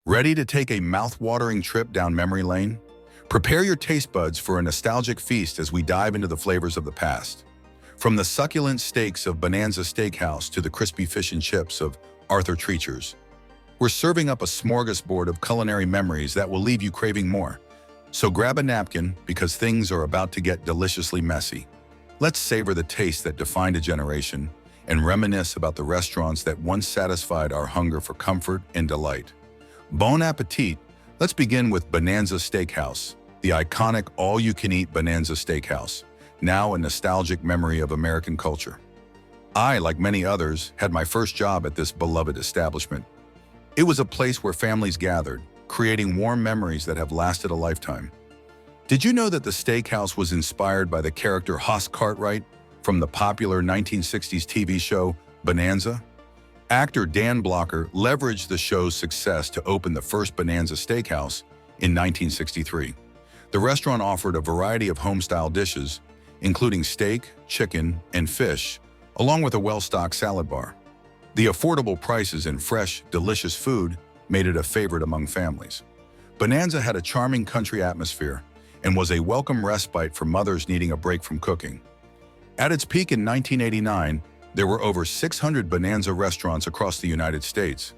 Ready to take a mouth-watering trip down memory lane? Prepare your taste buds for a nostalgic feast as we dive into the flavors of the past. From the succulent steaks of Bonanza Steakhouse to the crispy fish and chips of Treachers, we're serving up a smorgasbord of culinary memories that will leave you craving more. So grab a napkin because things are about to get deliciously messy. Let's savor the taste that defined a generation and reminisce about the restaurants that once satisfied our hunger for comfort and delight. Bon appetit! Let's begin with Bonanza Steakhouse, the iconic all-you-can-eat Bonanza Steakhouse, now a nostalgic memory of American culture. I, like many others, had my first job at this beloved establishment. It was a place where families gathered, creating warm memories that have lasted a lifetime. Did you know that the steakhouse was inspired by the character Hoss Cartwright from the popular 1960s TV show Bonanza? Actor Dan Blocker leveraged the show's success to open the first Bonanza Steakhouse in 1963. The restaurant offered a variety of home-style dishes, including steak, chicken, and fish, along with a well-stocked salad bar. The affordable prices and fresh, delicious food made it a favorite among families. Bonanza had a charming country atmosphere and was a welcome respite for mothers needing a break from cooking. At its peak in 1989, there were over 600 Bonanza restaurants across the United States.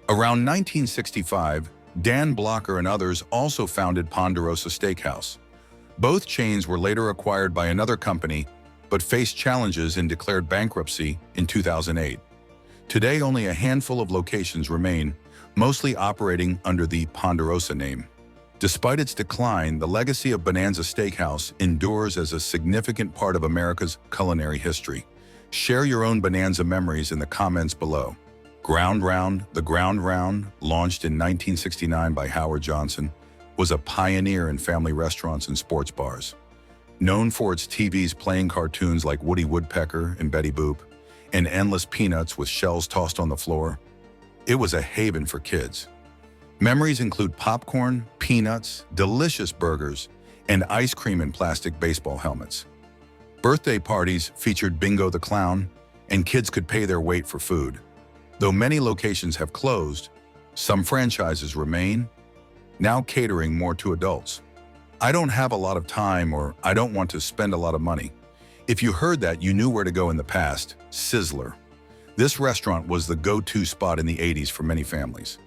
Around 1965, Dan Blocker and others also founded Ponderosa Steakhouse. Both chains were later acquired by another company, but faced challenges and declared bankruptcy in 2008. Today, only a handful of locations remain, mostly operating under the Ponderosa name. Despite its decline, the legacy of Bonanza Steakhouse endures as a significant part of America's culinary history. Share your own Bonanza memories in the comments below. Ground Round, the Ground Round, launched in 1969 by Howard Johnson, was a pioneer in family restaurants and sports bars. Known for its TV's playing cartoons like Woody Woodpecker and Betty Boop, and endless peanuts with shells tossed on the floor, it was a haven for kids. Memories include popcorn, peanuts, delicious burgers, and ice cream in plastic baseball helmets. Birthday parties featured Bingo the Clown, and kids could pay their weight for food. Though many locations have closed, some franchises remain, now catering more to adults. I don't have a lot of time, or I don't want to spend a lot of money. If you heard that, you knew where to go in the past: Sizzler. This restaurant was the go-to spot in the 80s for many families.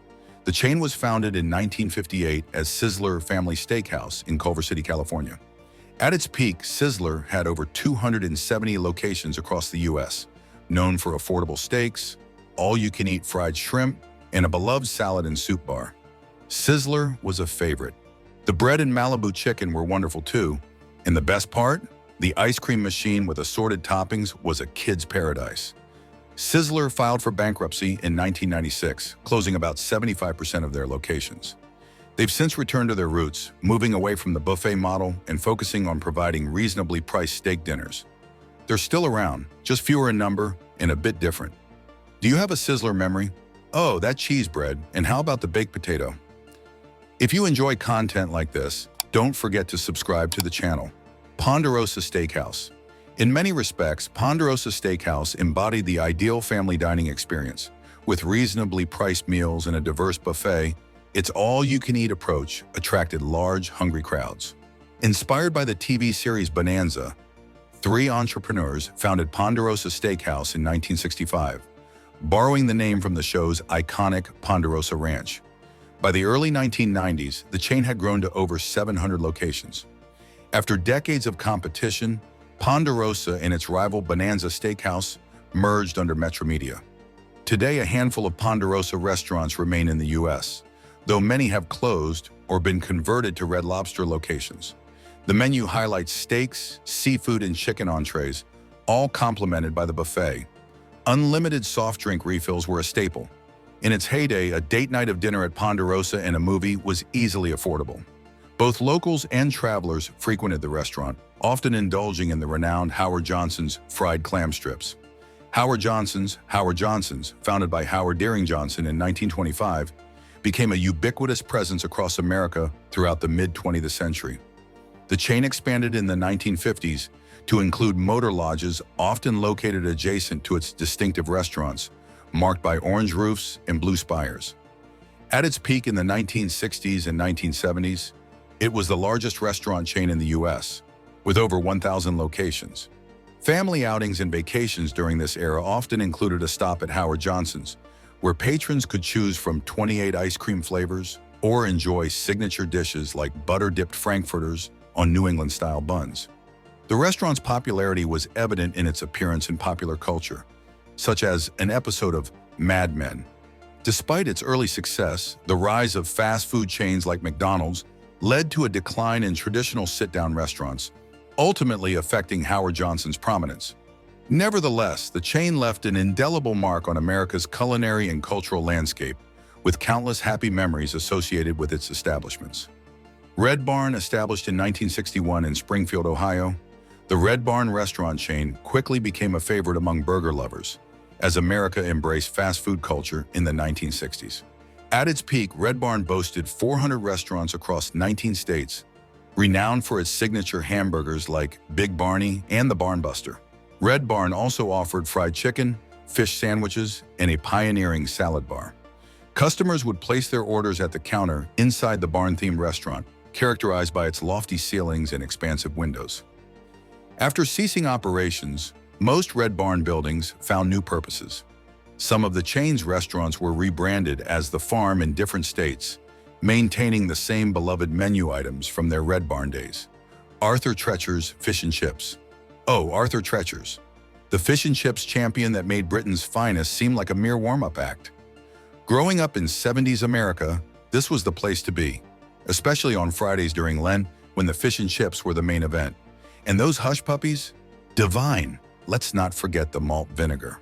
The chain was founded in 1958 as Sizzler Family Steakhouse in Culver City, California. At its peak, Sizzler had over 270 locations across the U.S., known for affordable steaks, all-you-can-eat fried shrimp, and a beloved salad and soup bar. Sizzler was a favorite. The bread and Malibu chicken were wonderful too, and the best part? The ice cream machine with assorted toppings was a kid's paradise. Sizzler filed for bankruptcy in 1996, closing about 75% of their locations. They've since returned to their roots, moving away from the buffet model and focusing on providing reasonably priced steak dinners. They're still around, just fewer in number and a bit different. Do you have a Sizzler memory? Oh, that cheese bread, and how about the baked potato? If you enjoy content like this, don't forget to subscribe to the channel. Ponderosa Steakhouse. In many respects, Ponderosa Steakhouse embodied the ideal family dining experience. With reasonably priced meals and a diverse buffet, its all-you-can-eat approach attracted large, hungry crowds. Inspired by the TV series Bonanza, three entrepreneurs founded Ponderosa Steakhouse in 1965, borrowing the name from the show's iconic Ponderosa Ranch. By the early 1990s, the chain had grown to over 700 locations. After decades of competition, Ponderosa and its rival Bonanza Steakhouse merged under Metro Media. Today, a handful of Ponderosa restaurants remain in the U.S., though many have closed or been converted to Red Lobster locations. The menu highlights steaks, seafood, and chicken entrees, all complemented by the buffet. Unlimited soft drink refills were a staple. In its heyday, a date night of dinner at Ponderosa and a movie was easily affordable. Both locals and travelers frequented the restaurant, often indulging in the renowned Howard Johnson's fried clam strips. Howard Johnson's, founded by Howard Deering Johnson in 1925, became a ubiquitous presence across America throughout the mid-20th century. The chain expanded in the 1950s to include motor lodges often located adjacent to its distinctive restaurants, marked by orange roofs and blue spires. At its peak in the 1960s and 1970s, it was the largest restaurant chain in the U.S., with over 1,000 locations. Family outings and vacations during this era often included a stop at Howard Johnson's, where patrons could choose from 28 ice cream flavors or enjoy signature dishes like butter-dipped frankfurters on New England-style buns. The restaurant's popularity was evident in its appearance in popular culture, such as an episode of Mad Men. Despite its early success, the rise of fast food chains like McDonald's led to a decline in traditional sit-down restaurants, ultimately affecting Howard Johnson's prominence. Nevertheless, the chain left an indelible mark on America's culinary and cultural landscape, with countless happy memories associated with its establishments. Red Barn, established in 1961 in Springfield, Ohio, the Red Barn restaurant chain quickly became a favorite among burger lovers, as America embraced fast food culture in the 1960s. At its peak, Red Barn boasted 400 restaurants across 19 states, renowned for its signature hamburgers like Big Barney and the Barnbuster. Red Barn also offered fried chicken, fish sandwiches, and a pioneering salad bar. Customers would place their orders at the counter inside the barn-themed restaurant, characterized by its lofty ceilings and expansive windows. After ceasing operations, most Red Barn buildings found new purposes. Some of the chain's restaurants were rebranded as The Farm in different states, maintaining the same beloved menu items from their Red Barn days. Arthur Treachers Fish and Chips. Oh, Arthur Treachers, the fish and chips champion that made Britain's finest seem like a mere warm-up act. Growing up in 70s America, this was the place to be, especially on Fridays during Lent when the fish and chips were the main event. And those hush puppies? Divine. Let's not forget the malt vinegar.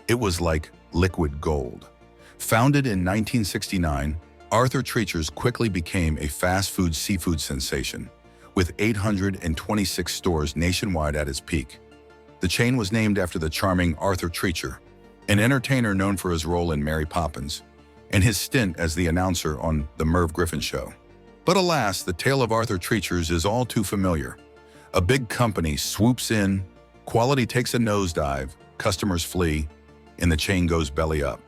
It was like liquid gold. Founded in 1969, Arthur Treachers quickly became a fast food seafood sensation, with 826 stores nationwide at its peak. The chain was named after the charming Arthur Treacher, an entertainer known for his role in Mary Poppins and his stint as the announcer on The Merv Griffin Show. But alas, the tale of Arthur Treachers is all too familiar. A big company swoops in, quality takes a nosedive, customers flee, and the chain goes belly up.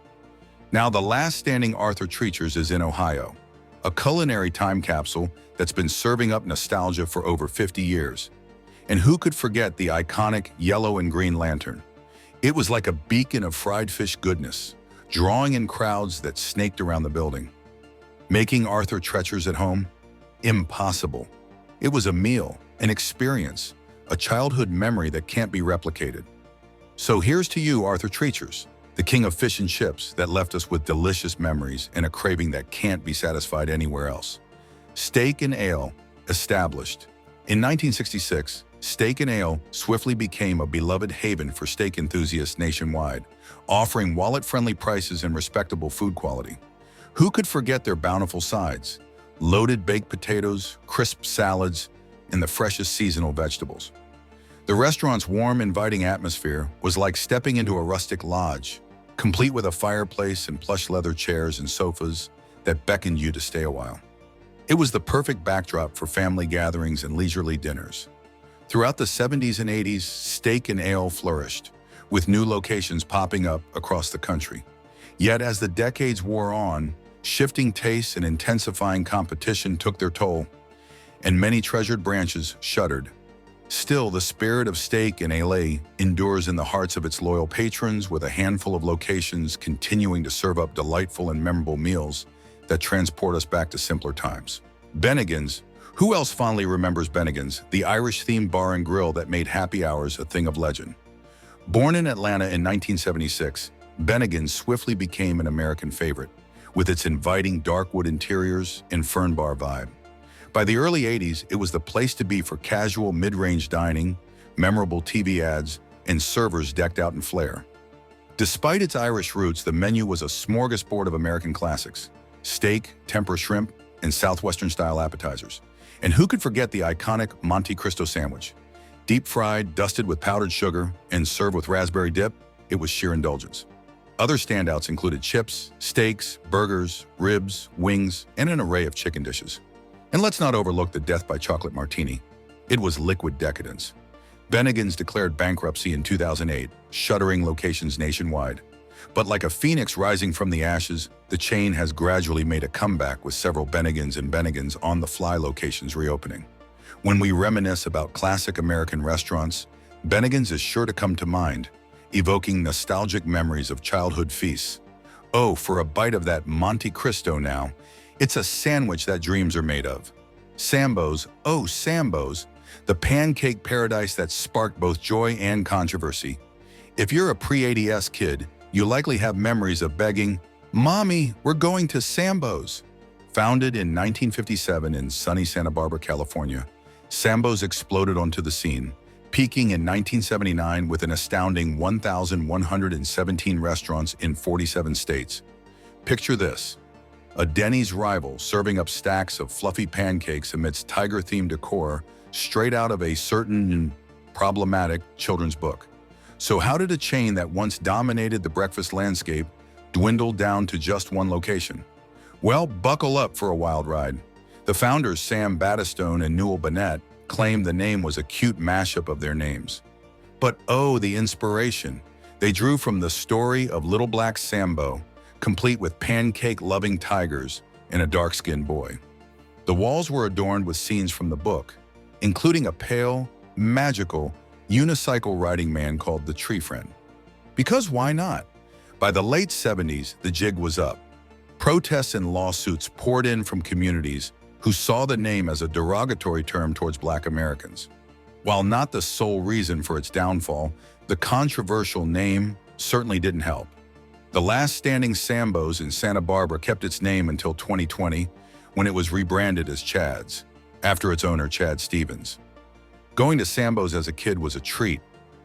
Now, the last standing Arthur Treachers is in Ohio, a culinary time capsule that's been serving up nostalgia for over 50 years. And who could forget the iconic yellow and green lantern? It was like a beacon of fried fish goodness, drawing in crowds that snaked around the building. Making Arthur Treachers at home? Impossible. It was a meal, an experience, a childhood memory that can't be replicated. So here's to you, Arthur Treachers, the king of fish and chips that left us with delicious memories and a craving that can't be satisfied anywhere else. Steak and Ale, established. In 1966, Steak and Ale swiftly became a beloved haven for steak enthusiasts nationwide, offering wallet-friendly prices and respectable food quality. Who could forget their bountiful sides? Loaded baked potatoes, crisp salads, and the freshest seasonal vegetables. The restaurant's warm, inviting atmosphere was like stepping into a rustic lodge, complete with a fireplace and plush leather chairs and sofas that beckoned you to stay a while. It was the perfect backdrop for family gatherings and leisurely dinners. Throughout the 70s and 80s, Steak and Ale flourished, with new locations popping up across the country. Yet as the decades wore on, shifting tastes and intensifying competition took their toll, and many treasured branches shuttered. Still, the spirit of Steak and Ale endures in the hearts of its loyal patrons, with a handful of locations continuing to serve up delightful and memorable meals that transport us back to simpler times. Bennigan's. Who else fondly remembers Bennigan's, the Irish-themed bar and grill that made happy hours a thing of legend? Born in Atlanta in 1976, Bennigan's swiftly became an American favorite, with its inviting dark wood interiors and fern bar vibe. By the early 80s, it was the place to be for casual mid-range dining, memorable TV ads, and servers decked out in flair. Despite its Irish roots, the menu was a smorgasbord of American classics: steak, tempura shrimp, and Southwestern-style appetizers. And who could forget the iconic Monte Cristo sandwich? Deep-fried, dusted with powdered sugar, and served with raspberry dip, it was sheer indulgence. Other standouts included chips, steaks, burgers, ribs, wings, and an array of chicken dishes. And let's not overlook the death by chocolate martini. It was liquid decadence. Bennigan's declared bankruptcy in 2008, shuttering locations nationwide. But like a phoenix rising from the ashes, the chain has gradually made a comeback with several Bennigans and Bennigans on-the-fly locations reopening. When we reminisce about classic American restaurants, Bennigan's is sure to come to mind, evoking nostalgic memories of childhood feasts. Oh, for a bite of that Monte Cristo now. It's a sandwich that dreams are made of. Sambos, oh Sambos, the pancake paradise that sparked both joy and controversy. If you're a pre-80s kid, you likely have memories of begging, "Mommy, we're going to Sambos." Founded in 1957 in sunny Santa Barbara, California, Sambos exploded onto the scene, peaking in 1979 with an astounding 1,117 restaurants in 47 states. Picture this: a Denny's rival serving up stacks of fluffy pancakes amidst tiger-themed decor straight out of a certain problematic children's book. So how did a chain that once dominated the breakfast landscape dwindle down to just one location? Well, buckle up for a wild ride. The founders, Sam Battistone and Newell Bennett, claimed the name was a cute mashup of their names. But oh, the inspiration. They drew from the story of Little Black Sambo, complete with pancake-loving tigers and a dark-skinned boy. The walls were adorned with scenes from the book, including a pale, magical, unicycle-riding man called the Tree Friend. Because why not? By the late 70s, the jig was up. Protests and lawsuits poured in from communities who saw the name as a derogatory term towards Black Americans. While not the sole reason for its downfall, the controversial name certainly didn't help. The last standing Sambos in Santa Barbara kept its name until 2020, when it was rebranded as Chad's, after its owner, Chad Stevens. Going to Sambos as a kid was a treat.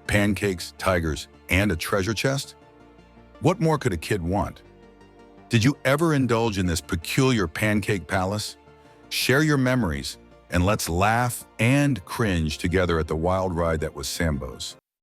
Pancakes, tigers, and a treasure chest? What more could a kid want? Did you ever indulge in this peculiar pancake palace? Share your memories, and let's laugh and cringe together at the wild ride that was Sambos.